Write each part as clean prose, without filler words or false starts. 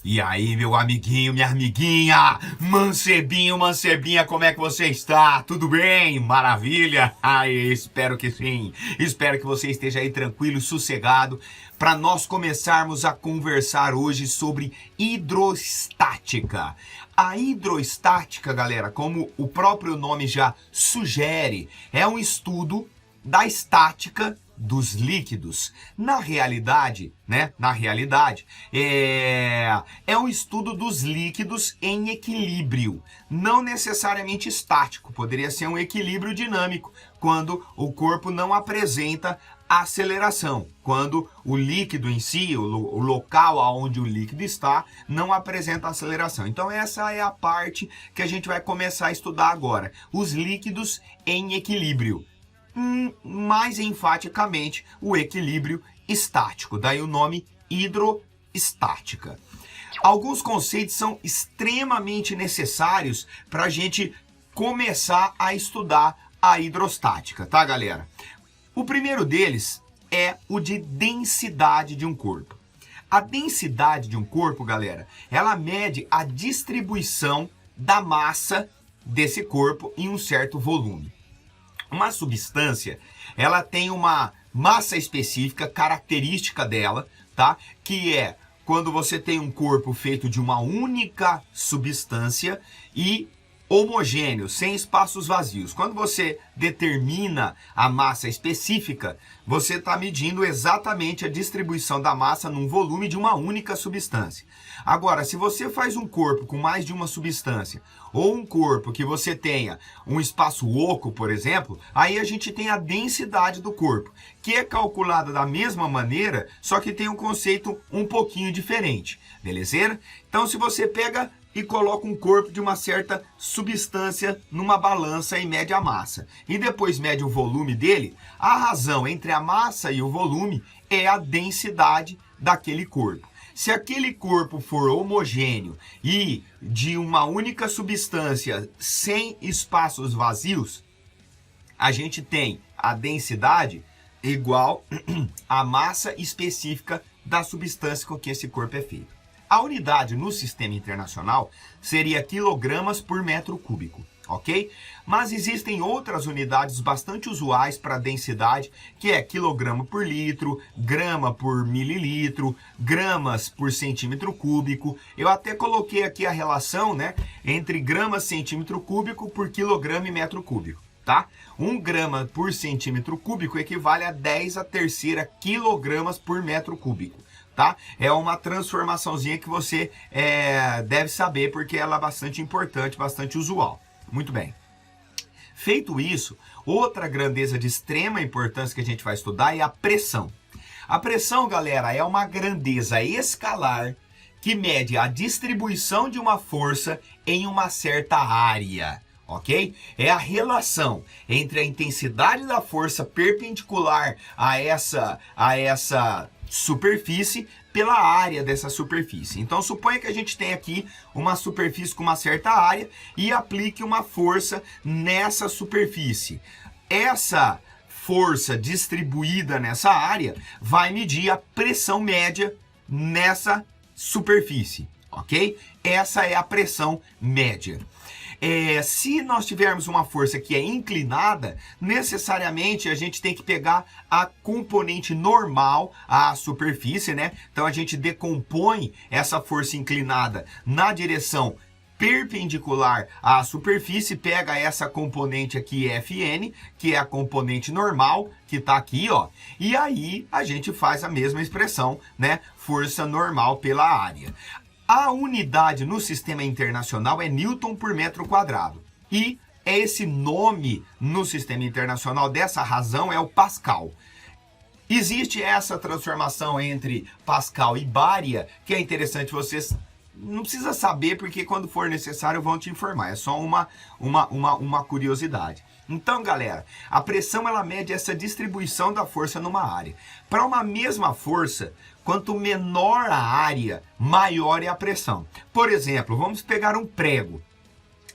E aí, meu amiguinho, minha amiguinha, mancebinho, mancebinha, como é que você está? Tudo bem? Maravilha? Ai, espero que sim. Espero que você esteja aí tranquilo, sossegado, para nós começarmos a conversar hoje sobre hidrostática. A hidrostática, galera, como o próprio nome já sugere, é um estudo da estática dos líquidos. Na realidade, é um estudo dos líquidos em equilíbrio, não necessariamente estático, poderia ser um equilíbrio dinâmico, quando o corpo não apresenta aceleração, quando o líquido em si, o local onde o líquido está, não apresenta aceleração. Então essa é a parte que a gente vai começar a estudar agora, os líquidos em equilíbrio. Mais enfaticamente o equilíbrio estático, daí o nome hidrostática. Alguns conceitos são extremamente necessários para a gente começar a estudar a hidrostática, tá, galera? O primeiro deles é o de densidade de um corpo. A densidade de um corpo, galera, ela mede a distribuição da massa desse corpo em um certo volume. Uma substância, ela tem uma massa específica, característica dela, tá? Que é quando você tem um corpo feito de uma única substância e homogêneo, sem espaços vazios. Quando você determina a massa específica, você está medindo exatamente a distribuição da massa num volume de uma única substância. Agora, se você faz um corpo com mais de uma substância, ou um corpo que você tenha um espaço oco, por exemplo, aí a gente tem a densidade do corpo, que é calculada da mesma maneira, só que tem um conceito um pouquinho diferente, beleza? Então, se você pega e coloca um corpo de uma certa substância numa balança e mede a massa, e depois mede o volume dele, a razão entre a massa e o volume é a densidade daquele corpo. Se aquele corpo for homogêneo e de uma única substância sem espaços vazios, a gente tem a densidade igual à massa específica da substância com que esse corpo é feito. A unidade no sistema internacional seria quilogramas por metro cúbico, ok? Mas existem outras unidades bastante usuais para densidade, que é quilograma por litro, grama por mililitro, gramas por centímetro cúbico. Eu até coloquei aqui a relação, né, entre gramas centímetro cúbico por quilograma e metro cúbico, tá? 1 grama por centímetro cúbico equivale a 10⁻³ quilogramas por metro cúbico. Tá? É uma transformaçãozinha que você deve saber, porque ela é bastante importante, bastante usual. Muito bem. Feito isso, outra grandeza de extrema importância que a gente vai estudar é a pressão. A pressão, galera, é uma grandeza escalar que mede a distribuição de uma força em uma certa área. Ok? É a relação entre a intensidade da força perpendicular a essa superfície pela área dessa superfície. Então suponha que a gente tem aqui uma superfície com uma certa área e aplique uma força nessa superfície. Essa força distribuída nessa área vai medir a pressão média nessa superfície, ok? Essa é a pressão média. Se nós tivermos uma força que é inclinada, necessariamente a gente tem que pegar a componente normal à superfície, né? Então a gente decompõe essa força inclinada na direção perpendicular à superfície, pega essa componente aqui, Fn, que é a componente normal, que está aqui, ó, e aí a gente faz a mesma expressão, né? Força normal pela área. A unidade no sistema internacional é Newton por metro quadrado. E esse nome no sistema internacional, dessa razão, é o Pascal. Existe essa transformação entre Pascal e Bária, que é interessante vocês... Não precisa saber, porque quando for necessário vão te informar. É só uma curiosidade. Então, galera, a pressão ela mede essa distribuição da força numa área. Para uma mesma força, quanto menor a área, maior é a pressão. Por exemplo, vamos pegar um prego.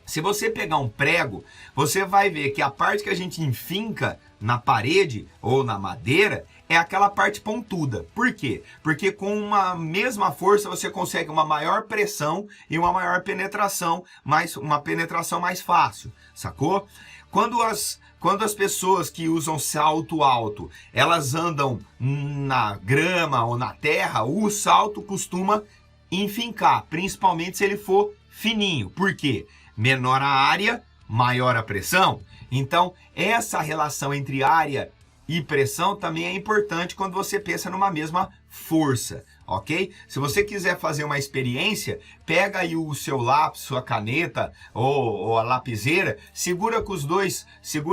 Se você pegar um prego, você vai ver que a parte que a gente enfinca na parede ou na madeira é aquela parte pontuda. Por quê? Porque com uma mesma força você consegue uma maior pressão e uma maior penetração, uma penetração mais fácil, sacou? Quando as pessoas que usam salto alto, elas andam na grama ou na terra, o salto costuma enfincar, principalmente se ele for fininho. Por quê? Menor a área, maior a pressão. Então, essa relação entre área e pressão também é importante quando você pensa numa mesma força, ok? Se você quiser fazer uma experiência, pega aí o seu lápis, sua caneta ou a lapiseira, segura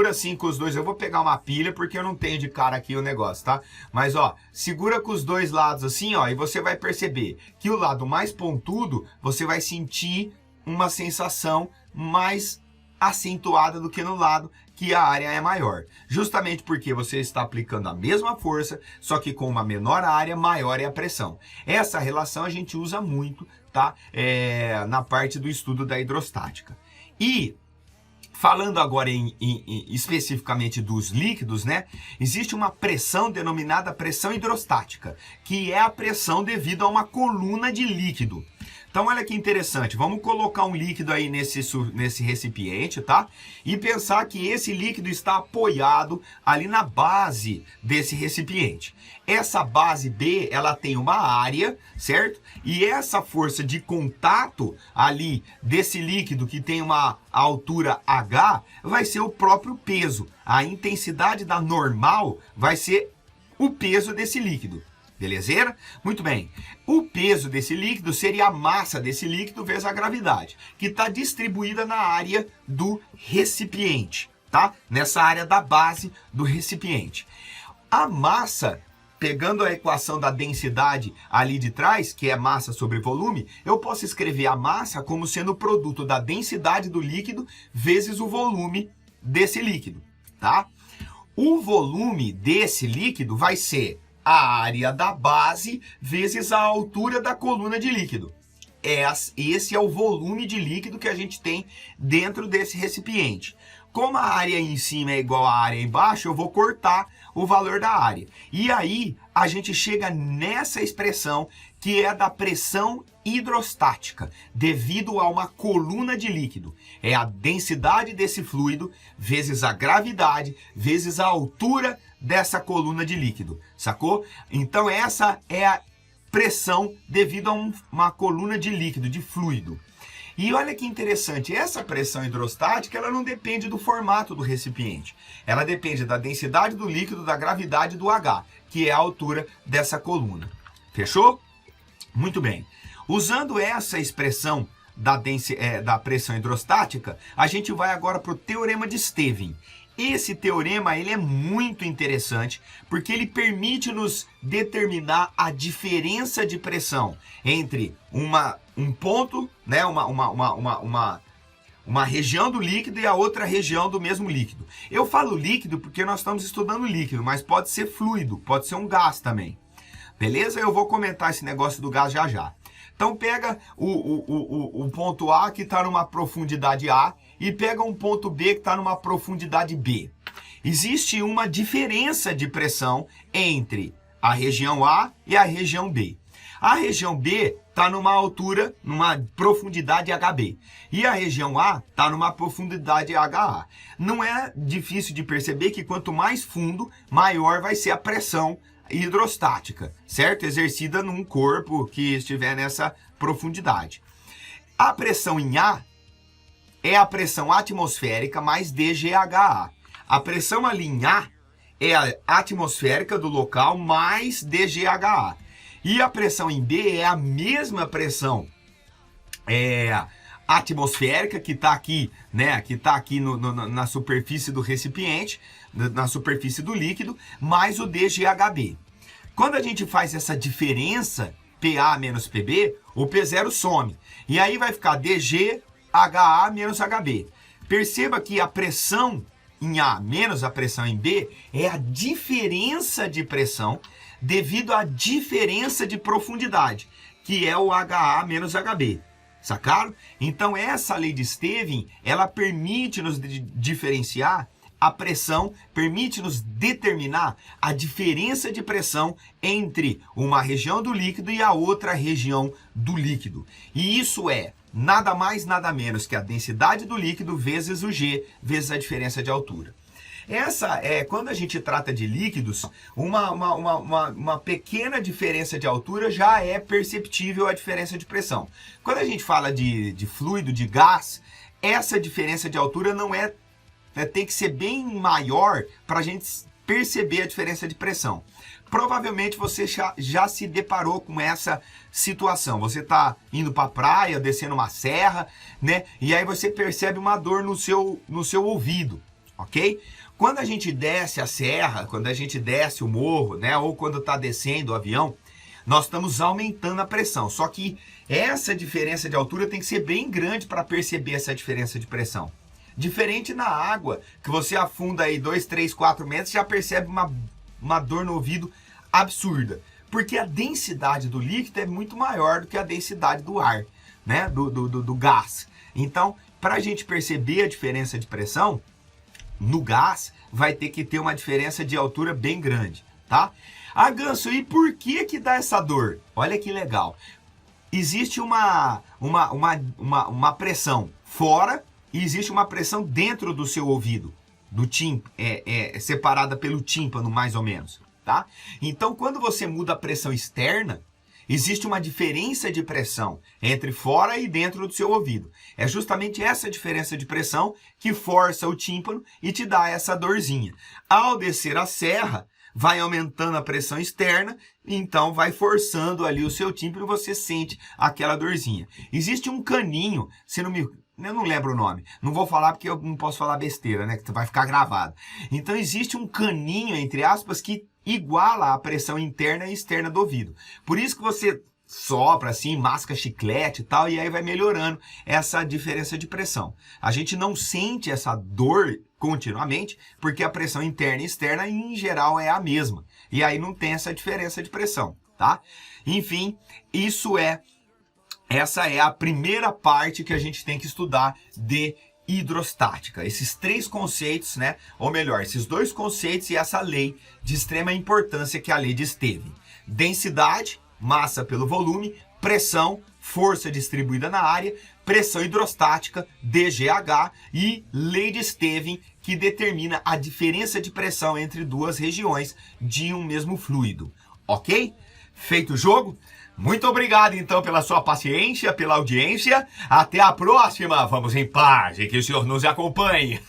assim com os dois. Eu vou pegar uma pilha porque eu não tenho de cara aqui o negócio, tá? Mas ó, segura com os dois lados assim, ó, e você vai perceber que o lado mais pontudo, você vai sentir uma sensação mais acentuada do que no lado que a área é maior. Justamente porque você está aplicando a mesma força, só que com uma menor área, maior é a pressão. Essa relação a gente usa muito, tá? Na parte do estudo da hidrostática. E falando agora especificamente dos líquidos, né? Existe uma pressão denominada pressão hidrostática, que é a pressão devido a uma coluna de líquido. Então, olha que interessante, vamos colocar um líquido aí nesse recipiente, tá? E pensar que esse líquido está apoiado ali na base desse recipiente. Essa base B, ela tem uma área, certo? E essa força de contato ali desse líquido que tem uma altura H, vai ser o próprio peso. A intensidade da normal vai ser o peso desse líquido. Belezeira? Muito bem. O peso desse líquido seria a massa desse líquido vezes a gravidade, que está distribuída na área do recipiente, tá? Nessa área da base do recipiente. A massa, pegando a equação da densidade ali de trás, que é massa sobre volume, eu posso escrever a massa como sendo o produto da densidade do líquido vezes o volume desse líquido, tá? O volume desse líquido vai ser a área da base vezes a altura da coluna de líquido. Esse é o volume de líquido que a gente tem dentro desse recipiente. Como a área em cima é igual à área embaixo, eu vou cortar o valor da área. E aí, a gente chega nessa expressão que é da pressão hidrostática, devido a uma coluna de líquido. É a densidade desse fluido vezes a gravidade vezes a altura dessa coluna de líquido, sacou? Então essa é a pressão devido a uma coluna de líquido, de fluido. E olha que interessante, essa pressão hidrostática, ela não depende do formato do recipiente. Ela depende da densidade do líquido, da gravidade do H, que é a altura dessa coluna. Fechou? Muito bem. Usando essa expressão da pressão hidrostática, a gente vai agora para o Teorema de Stevin. Esse teorema ele é muito interessante porque ele permite nos determinar a diferença de pressão entre um ponto, né, uma região do líquido e a outra região do mesmo líquido. Eu falo líquido porque nós estamos estudando líquido, mas pode ser fluido, pode ser um gás também. Beleza? Eu vou comentar esse negócio do gás já já. Então pega o ponto A que está numa profundidade A e pega um ponto B que está numa profundidade B. Existe uma diferença de pressão entre a região A e a região B. A região B está numa altura, numa profundidade HB. E a região A está numa profundidade HA. Não é difícil de perceber que quanto mais fundo, maior vai ser a pressão hidrostática, certo? Exercida num corpo que estiver nessa profundidade. A pressão em A é a pressão atmosférica mais DGHA. A pressão ali em A é a atmosférica do local mais DGHA. E a pressão em B é a mesma pressão atmosférica que está aqui, né? Que está aqui na superfície do recipiente, na superfície do líquido, mais o DGHB. Quando a gente faz essa diferença, PA menos PB, o P0 some. E aí vai ficar DGHA menos HB. Perceba que a pressão em A menos a pressão em B é a diferença de pressão devido à diferença de profundidade, que é o HA menos HB. Sacaram? Então essa lei de Stevin, ela permite nos diferenciar a pressão, permite-nos determinar a diferença de pressão entre uma região do líquido e a outra região do líquido. E isso é nada mais, nada menos que a densidade do líquido vezes o G, vezes a diferença de altura. Essa é, quando a gente trata de líquidos, uma pequena diferença de altura já é perceptível a diferença de pressão. Quando a gente fala de fluido, de gás, essa diferença de altura não tem que ser bem maior para a gente perceber a diferença de pressão. Provavelmente você já se deparou com essa situação. Você está indo para a praia, descendo uma serra, né? E aí você percebe uma dor no seu ouvido, ok? Quando a gente desce a serra, quando a gente desce o morro, né? Ou quando está descendo o avião, nós estamos aumentando a pressão. Só que essa diferença de altura tem que ser bem grande para perceber essa diferença de pressão. Diferente na água, que você afunda aí 2, 3, 4 metros, já percebe uma dor no ouvido absurda. Porque a densidade do líquido é muito maior do que a densidade do ar, né? Do gás. Então, para a gente perceber a diferença de pressão, no gás vai ter que ter uma diferença de altura bem grande, tá? Ah, Ganso, e por que dá essa dor? Olha que legal. Existe uma pressão fora e existe uma pressão dentro do seu ouvido, do tímpano, separada pelo tímpano, mais ou menos, tá? Então, quando você muda a pressão externa, existe uma diferença de pressão entre fora e dentro do seu ouvido. É justamente essa diferença de pressão que força o tímpano e te dá essa dorzinha. Ao descer a serra, vai aumentando a pressão externa, então vai forçando ali o seu tímpano e você sente aquela dorzinha. Existe um caninho, eu não lembro o nome, não vou falar porque eu não posso falar besteira, né, que vai ficar gravado. Então existe um caninho, entre aspas, que iguala a pressão interna e externa do ouvido. Por isso que você sopra assim, masca chiclete e tal, e aí vai melhorando essa diferença de pressão. A gente não sente essa dor continuamente, porque a pressão interna e externa, em geral, é a mesma. E aí não tem essa diferença de pressão, tá? Enfim, essa é a primeira parte que a gente tem que estudar de hidrostática. Esses 3 conceitos, né? Ou melhor, esses 2 conceitos e essa lei de extrema importância que é a lei de Stevin. Densidade, massa pelo volume, pressão, força distribuída na área, pressão hidrostática, DGH, e lei de Stevin, que determina a diferença de pressão entre 2 regiões de um mesmo fluido. Ok? Feito o jogo? Muito obrigado, então, pela sua paciência, pela audiência. Até a próxima. Vamos em paz e que o Senhor nos acompanhe.